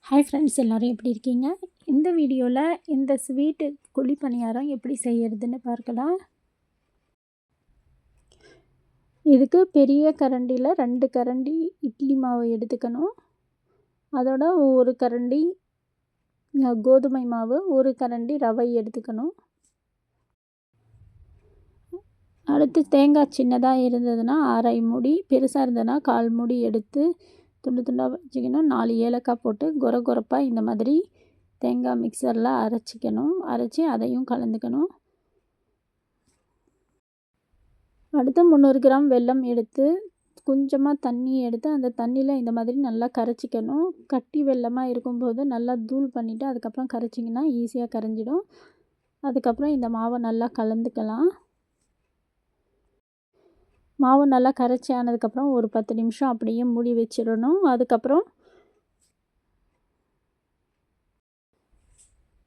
Hi friends, எல்லோரும் எப்படி இருக்கீங்க? இந்த வீடியோவில் இந்த ஸ்வீட்டு குழி பணியாரம் எப்படி செய்கிறதுன்னு பார்க்கலாம். இதுக்கு பெரிய கரண்டியில் 2 கரண்டி இட்லி மாவு எடுத்துக்கணும். அதோட 1 கரண்டி கோதுமை மாவு, 1 கரண்டி ரவை எடுத்துக்கணும். அடுத்து தேங்காய் சின்னதாக இருந்ததுன்னா 1/2 மூடி, பெருசாக இருந்ததுன்னா 1/4 மூடி எடுத்து துண்டு துண்டாக வச்சுக்கணும். 4 ஏலக்காய் போட்டு கொரப்பாக இந்த மாதிரி தேங்காய் மிக்சரில் அரைச்சி அதையும் கலந்துக்கணும். அடுத்து 300 கிராம் வெல்லம் எடுத்து கொஞ்சமாக தண்ணி எடுத்து அந்த தண்ணியில் இந்த மாதிரி நல்லா கரைச்சிக்கணும். கட்டி வெல்லமாக இருக்கும்போது நல்லா தூள் பண்ணிவிட்டு அதுக்கப்புறம் கரைச்சிங்கன்னா ஈஸியாக கரைஞ்சிடும். அதுக்கப்புறம் இந்த மாவை நல்லா கலந்துக்கலாம். மாவு நல்லா கரைச்சி ஆனதுக்கப்புறம் ஒரு 10 நிமிஷம் அப்படியே மூடி வச்சிடணும். அதுக்கப்புறம்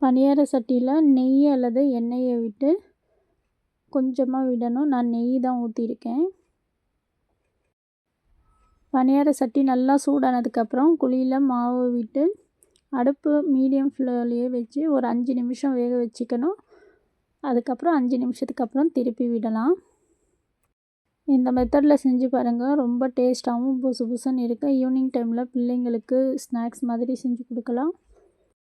பணியார சட்டியில் நெய் அல்லது எண்ணெயை விட்டு கொஞ்சமாக விடணும். நான் நெய் தான் ஊற்றிருக்கேன். பணியார சட்டி நல்லா சூடானதுக்கப்புறம் குழியில் மாவு விட்டு அடுப்பு மீடியம் ஃப்ளேம்லேயே வச்சு ஒரு 5 நிமிஷம் வேக வச்சுக்கணும். அதுக்கப்புறம் 5 நிமிஷத்துக்கு அப்புறம் திருப்பி விடலாம். இந்த மெத்தடில் செஞ்சு பாருங்கள். ரொம்ப டேஸ்ட்டாகவும் புதுசுன்னு இருக்குது. ஈவினிங் டைமில் பிள்ளைங்களுக்கு ஸ்நாக்ஸ் மாதிரி செஞ்சு கொடுக்கலாம்.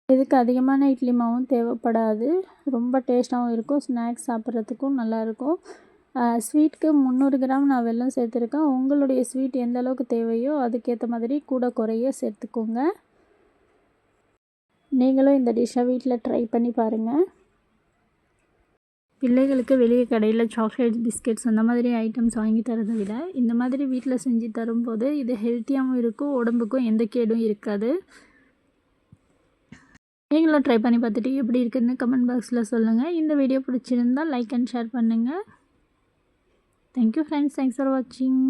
இதுக்கு அதிகமான இட்லி மாவும் தேவைப்படாது. ரொம்ப டேஸ்ட்டாகவும் இருக்கும். ஸ்நாக்ஸ் சாப்பிட்றதுக்கும் நல்லாயிருக்கும். ஸ்வீட்டுக்கு 300 கிராம் நான் வெல்லம் சேர்த்துருக்கேன். உங்களுடைய ஸ்வீட் எந்த அளவுக்கு தேவையோ அதுக்கேற்ற மாதிரி கூட குறைய சேர்த்துக்கோங்க. நீங்களும் இந்த டிஷ்ஷை வீட்டில் ட்ரை பண்ணி பாருங்கள். பிள்ளைகளுக்கு வெளியே கடையில் சாக்லேட், பிஸ்கெட்ஸ் அந்த மாதிரி ஐட்டம்ஸ் வாங்கி தரதை விட இந்த மாதிரி வீட்டில் செஞ்சு தரும்போது இது ஹெல்த்தியாகவும் இருக்கும், உடம்புக்கும் எந்த கேடும் இருக்காது. நீங்களும் ட்ரை பண்ணி பார்த்துட்டு எப்படி இருக்குதுன்னு கமெண்ட் பாக்ஸில் சொல்லுங்கள். இந்த வீடியோ பிடிச்சிருந்தால் லைக் அண்ட் ஷேர் பண்ணுங்கள். Thank you friends. தேங்க்ஸ் ஃபார் வாட்சிங்.